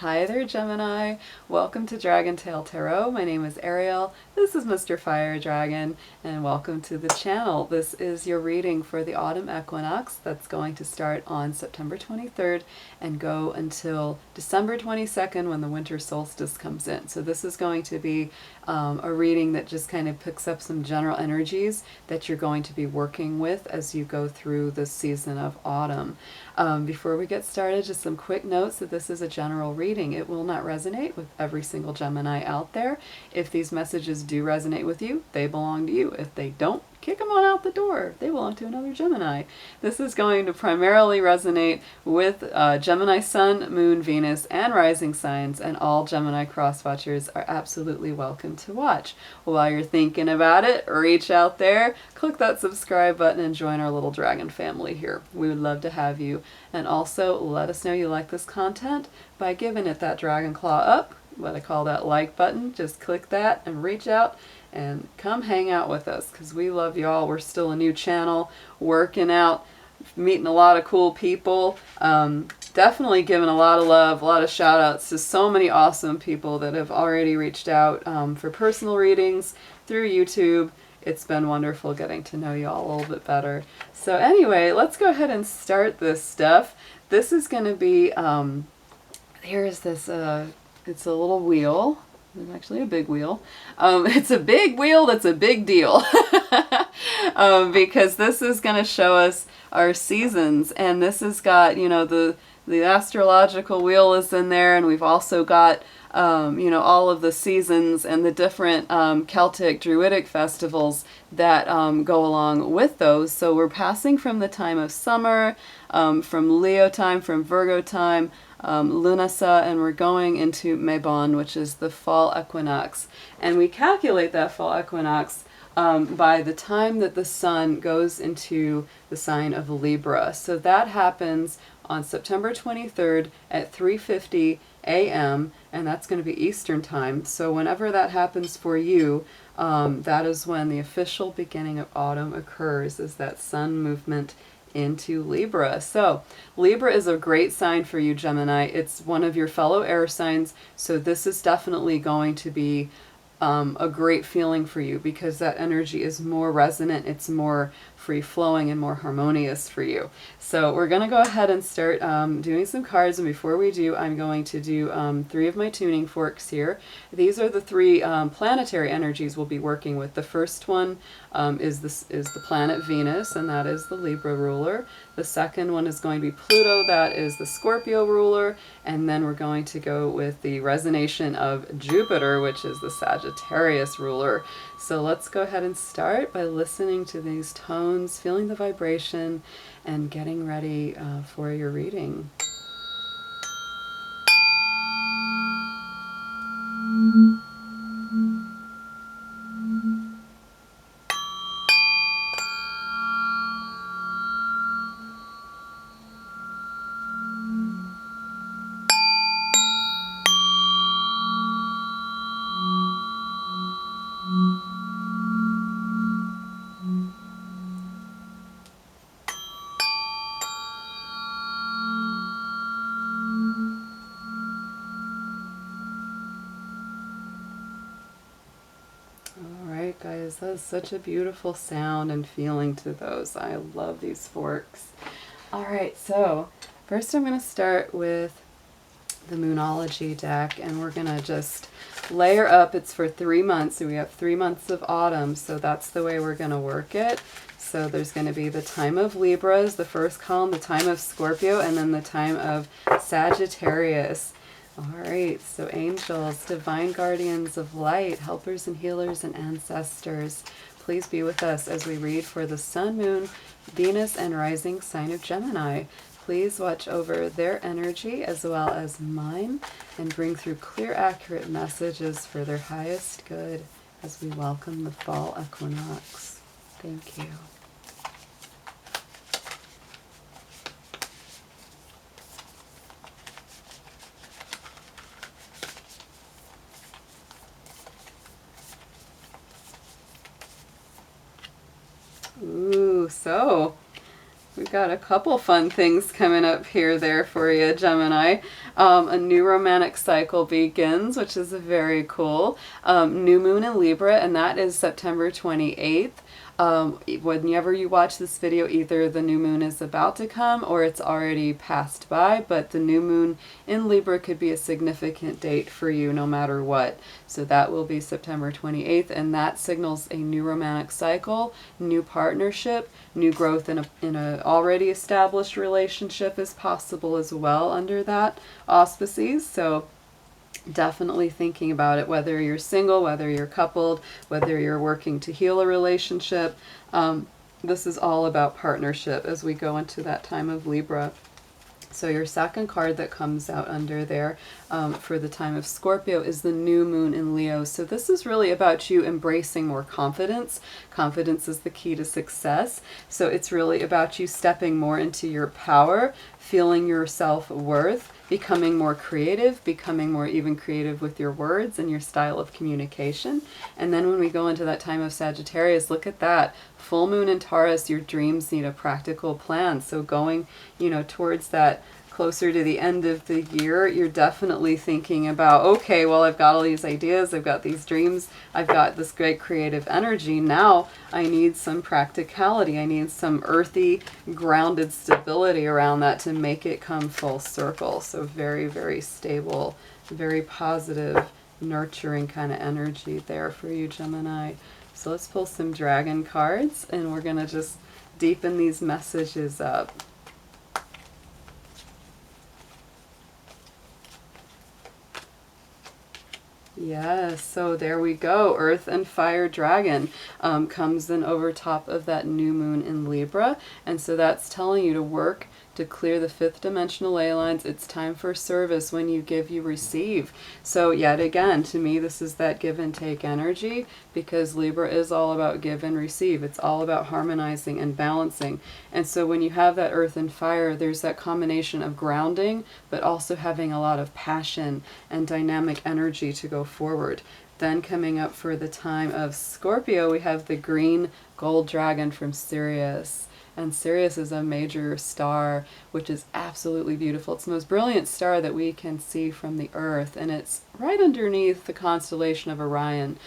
Hi there, Gemini. Welcome to Dragon Tail Tarot. My name is Ariel. This is Mr. Fire Dragon, and welcome to the channel. This is your reading for the autumn equinox that's going to start on September 23rd and go until December 22nd when the winter solstice comes in. So this is going to be a reading that just kind of picks up some general energies that you're going to be working with as you go through this season of autumn. Before we get started, just some quick notes that this is a general reading. It will not resonate with every single Gemini out there. If these messages do resonate with you, they belong to you. If they don't, kick them on out the door. They belong to another Gemini. This is going to primarily resonate with Gemini Sun, Moon, Venus, and rising signs, and all Gemini cross-watchers are absolutely welcome to watch. While you're thinking about it, reach out there, click that subscribe button, and join our little dragon family here. We would love to have you. And also, let us know you like this content by giving it that dragon claw up, what I call that like button. Just click that and reach out and come hang out with us because we love y'all. We're still a new channel, working out, meeting a lot of cool people. Definitely giving a lot of love, a lot of shout outs to so many awesome people that have already reached out for personal readings through YouTube. It's been wonderful getting to know y'all a little bit better. So anyway, let's go ahead and start this stuff. This is going to be, here's this, it's a little wheel. It's actually a big wheel. It's a big wheel that's a big deal because this is going to show us our seasons, and this has got, you know, the astrological wheel is in there, and we've also got you know, all of the seasons and the different Celtic Druidic festivals that go along with those. So we're passing from the time of summer, from Leo time, from Virgo time, Lunasa, and we're going into Mabon, which is the fall equinox. And we calculate that fall equinox by the time that the sun goes into the sign of Libra. So that happens on September 23rd at 3:50 a.m. and that's going to be Eastern time. So whenever that happens for you, that is when the official beginning of autumn occurs, is that sun movement into Libra. So Libra is a great sign for you, Gemini. It's one of your fellow air signs, so this is definitely going to be a great feeling for you because that energy is more resonant, it's more free-flowing and more harmonious for you. So we're going to go ahead and start doing some cards, and before we do, I'm going to do 3 of my tuning forks here. These are the 3 planetary energies we'll be working with. The first one is the planet Venus, and that is the Libra ruler. The second one is going to be Pluto, that is the Scorpio ruler, and then we're going to go with the resonation of Jupiter, which is the Sagittarius ruler. So let's go ahead and start by listening to these tones, feeling the vibration, and getting ready for your reading. Alright guys, that is such a beautiful sound and feeling to those. I love these forks. Alright, so first I'm going to start with the Moonology deck, and we're going to just layer up. It's for 3 months, so we have 3 months of autumn, so that's the way we're going to work it. So there's going to be the time of Libra is the first column, the time of Scorpio, and then the time of Sagittarius. Alright, so angels, divine guardians of light, helpers and healers and ancestors, please be with us as we read for the Sun, Moon, Venus, and rising sign of Gemini. Please watch over their energy as well as mine and bring through clear, accurate messages for their highest good as we welcome the fall equinox. Thank you. Ooh, so we've got a couple fun things coming up here there for you, Gemini. A new romantic cycle begins, which is very cool. New moon in Libra, and that is September 28th. Whenever you watch this video, either the new moon is about to come or it's already passed by, but the new moon in Libra could be a significant date for you no matter what. So that will be September 28th, and that signals a new romantic cycle, new partnership, new growth in a already established relationship is possible as well under that auspices. So definitely thinking about it, whether you're single, whether you're coupled, whether you're working to heal a relationship. This is all about partnership as we go into that time of Libra. So your second card that comes out under there for the time of Scorpio is the new moon in Leo. So this is really about you embracing more confidence. Confidence is the key to success. So it's really about you stepping more into your power, feeling your self-worth, becoming more creative, becoming more even creative with your words and your style of communication. And then when we go into that time of Sagittarius, look at that. Full moon in Taurus, your dreams need a practical plan. So going, towards that closer to the end of the year, you're definitely thinking about, okay, well, I've got all these ideas, I've got these dreams, I've got this great creative energy. Now I need some practicality. I need some earthy, grounded stability around that to make it come full circle. So very, very stable, very positive, nurturing kind of energy there for you, Gemini. So let's pull some dragon cards, and we're going to just deepen these messages up. Yes, so there we go. Earth and Fire Dragon comes in over top of that new moon in Libra. And so that's telling you to work to clear the fifth dimensional ley lines. It's time for service. When you give, you receive. So yet again, to me, this is that give and take energy, because Libra is all about give and receive. It's all about harmonizing and balancing. And so when you have that earth and fire, there's that combination of grounding, but also having a lot of passion and dynamic energy to go forward. Then coming up for the time of Scorpio, we have the green gold dragon from Sirius. And Sirius is a major star, which is absolutely beautiful. It's the most brilliant star that we can see from the Earth, and it's right underneath the constellation of Orion.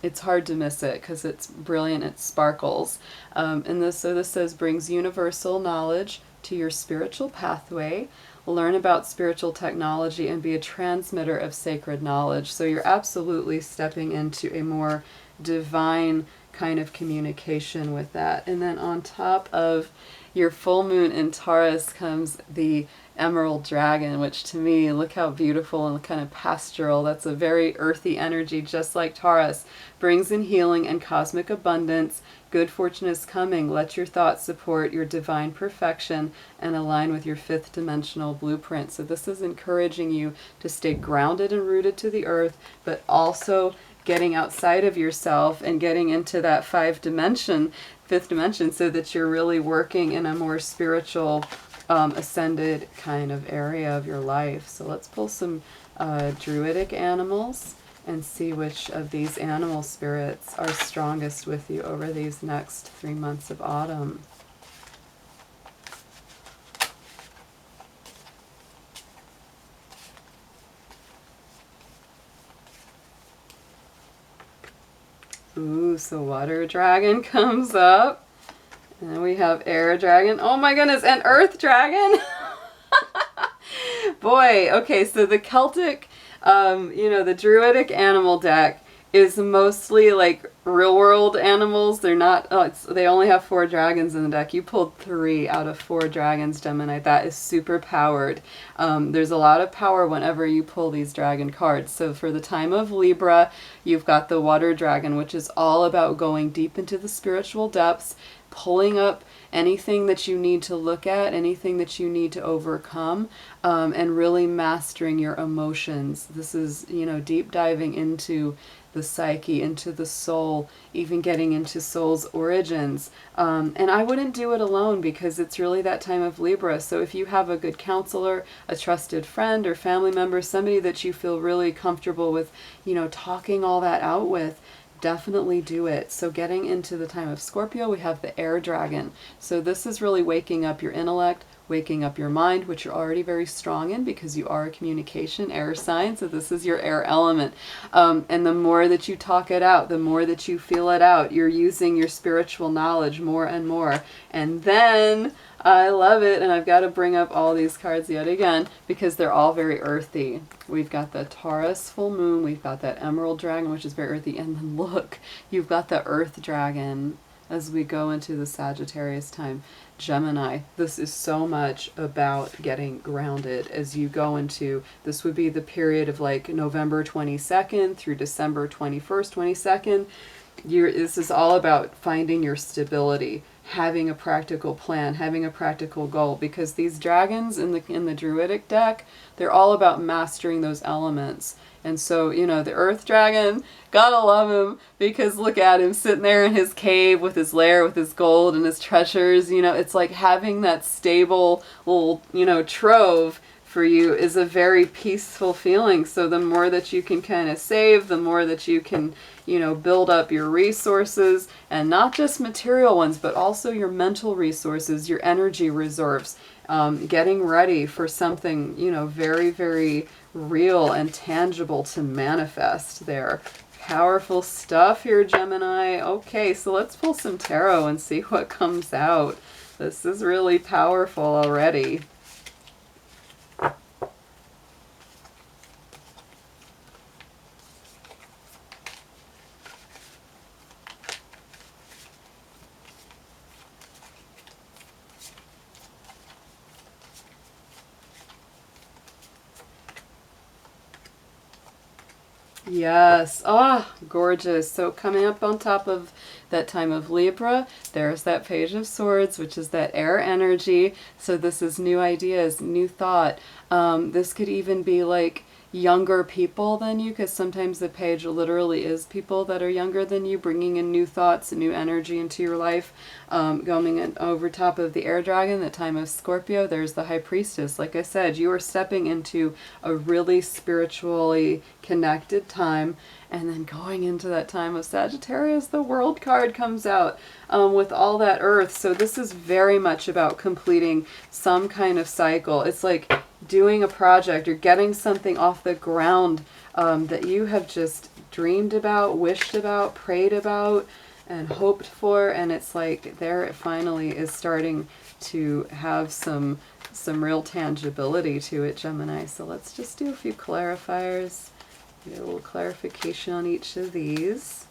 It's hard to miss it because it's brilliant, it sparkles. So this says, brings universal knowledge to your spiritual pathway, learn about spiritual technology, and be a transmitter of sacred knowledge. So you're absolutely stepping into a more divine kind of communication with that. And then on top of your full moon in Taurus comes the Emerald Dragon, which to me, look how beautiful and kind of pastoral. That's a very earthy energy, just like Taurus. Brings in healing and cosmic abundance. Good fortune is coming. Let your thoughts support your divine perfection and align with your fifth dimensional blueprint. So this is encouraging you to stay grounded and rooted to the earth, but also getting outside of yourself and getting into that fifth dimension, so that you're really working in a more spiritual, ascended kind of area of your life. So let's pull some druidic animals and see which of these animal spirits are strongest with you over these next 3 months of autumn. Ooh, so water dragon comes up. And then we have air dragon. Oh my goodness, and earth dragon. Boy, okay, so the Celtic, the druidic animal deck is mostly like real world animals. They're not, they only have 4 dragons in the deck. You pulled 3 out of 4 dragons, Gemini. That is super powered. There's a lot of power whenever you pull these dragon cards. So for the time of Libra, you've got the water dragon, which is all about going deep into the spiritual depths, pulling up anything that you need to look at, anything that you need to overcome, and really mastering your emotions. This is, deep diving into the psyche, into the soul, even getting into soul's origins. And I wouldn't do it alone, because it's really that time of Libra. So if you have a good counselor, a trusted friend or family member, somebody that you feel really comfortable with, talking all that out with, definitely do it. So getting into the time of Scorpio, we have the air dragon. So this is really waking up your intellect, waking up your mind, which you're already very strong in because you are a communication air sign. So this is your air element. And the more that you talk it out, the more that you feel it out, you're using your spiritual knowledge more and more. And then I love it, and I've got to bring up all these cards yet again because they're all very earthy. We've got the Taurus full moon, we've got that emerald dragon, which is very earthy, and then look, you've got the earth dragon as we go into the Sagittarius time. Gemini, this is so much about getting grounded as you go into, this would be the period of like November 22nd through December 21st, 22nd. This is all about finding your stability, having a practical plan, having a practical goal, because these dragons in the Druidic deck, they're all about mastering those elements. And so, you know, the earth dragon, gotta love him, because look at him sitting there in his cave with his lair, with his gold and his treasures. You know, it's like having that stable little, you know, trove for you is a very peaceful feeling. So the more that you can kind of save, the more that you can, you know, build up your resources, and not just material ones, but also your mental resources, your energy reserves, getting ready for something, you know, very, very real and tangible to manifest there. Powerful stuff here, Gemini. Okay, so let's pull some tarot and see what comes out. This is really powerful already. Yes. Ah, gorgeous. So coming up on top of that time of Libra, there's that Page of Swords, which is that air energy. So this is new ideas, new thought. This could even be like younger people than you, because sometimes the page literally is people that are younger than you, bringing in new thoughts and new energy into your life. Going in over top of the air dragon, the time of Scorpio, there's the high priestess. Like I said, you are stepping into a really spiritually connected time. And then going into that time of Sagittarius, the world card comes out with all that earth. So this is very much about completing some kind of cycle. It's like doing a project or getting something off the ground that you have just dreamed about, wished about, prayed about, and hoped for. And it's like there it finally is starting to have some real tangibility to it, Gemini. So let's just do a few clarifiers. Get a little clarification on each of these.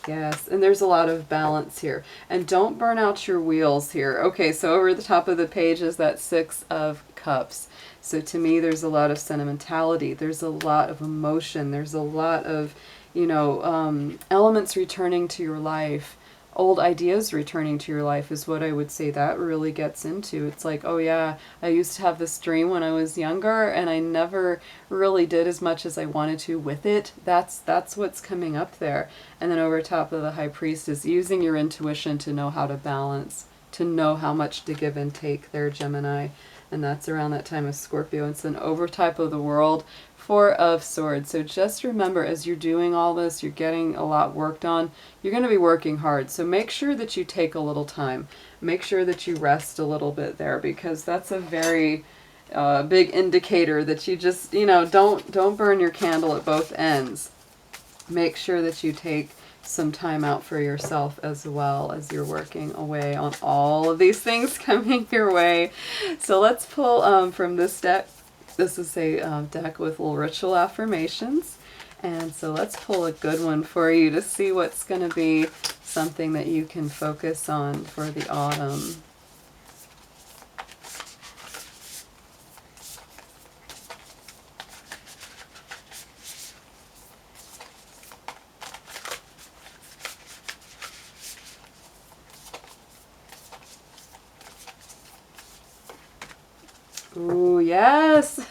Yes, and there's a lot of balance here. And don't burn out your wheels here. Okay, so over the top of the page is that Six of Cups. So to me, there's a lot of sentimentality. There's a lot of emotion. There's a lot of, you know, elements returning to your life. Old ideas returning to your life is what I would say that really gets into. It's like, oh yeah, I used to have this dream when I was younger and I never really did as much as I wanted to with it. That's what's coming up there. And then over top of the high priest is using your intuition to know how to balance, to know how much to give and take there, Gemini. And that's around that time of Scorpio. It's an over type of the world. Four of Swords. So just remember, as you're doing all this, you're getting a lot worked on, you're going to be working hard. So make sure that you take a little time. Make sure that you rest a little bit there, because that's a very big indicator that you just, you know, don't burn your candle at both ends. Make sure that you take some time out for yourself as well as you're working away on all of these things coming your way. So let's pull from this deck. This is a deck with little ritual affirmations. And so let's pull a good one for you to see what's going to be something that you can focus on for the autumn. Ooh, yes.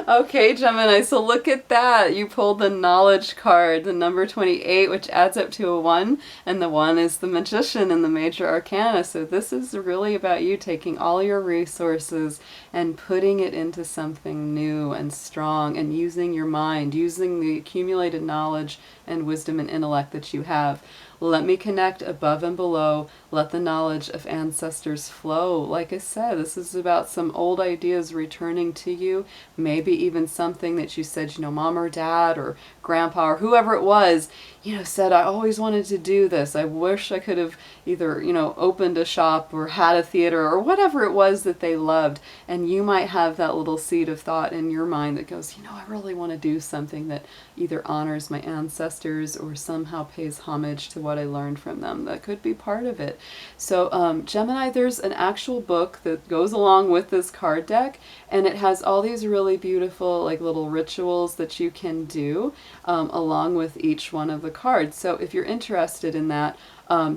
Okay, Gemini, so look at that. You pulled the knowledge card, the number 28, which adds up to a 1, and the 1 is the magician in the major arcana. So this is really about you taking all your resources and putting it into something new and strong, and using your mind, using the accumulated knowledge and wisdom and intellect that you have. Let me connect above and below. Let the knowledge of ancestors flow. Like I said, this is about some old ideas returning to you. Maybe even something that you said, mom or dad or grandpa or whoever it was, said, I always wanted to do this. I wish I could have either, opened a shop or had a theater or whatever it was that they loved. And you might have that little seed of thought in your mind that goes, I really want to do something that either honors my ancestors or somehow pays homage to what I learned from them. That could be part of it. So Gemini, there's an actual book that goes along with this card deck, and it has all these really beautiful like little rituals that you can do along with each one of the cards. So if you're interested in that,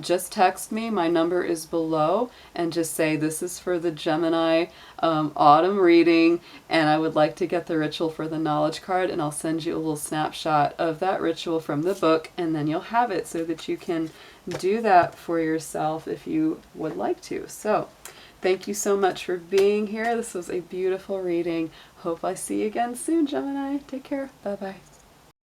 just text me. My number is below, and just say this is for the Gemini autumn reading, and I would like to get the ritual for the knowledge card, and I'll send you a little snapshot of that ritual from the book, and then you'll have it so that you can do that for yourself if you would like to. So thank you so much for being here. This was a beautiful reading. Hope I see you again soon, Gemini. Take care. Bye-bye.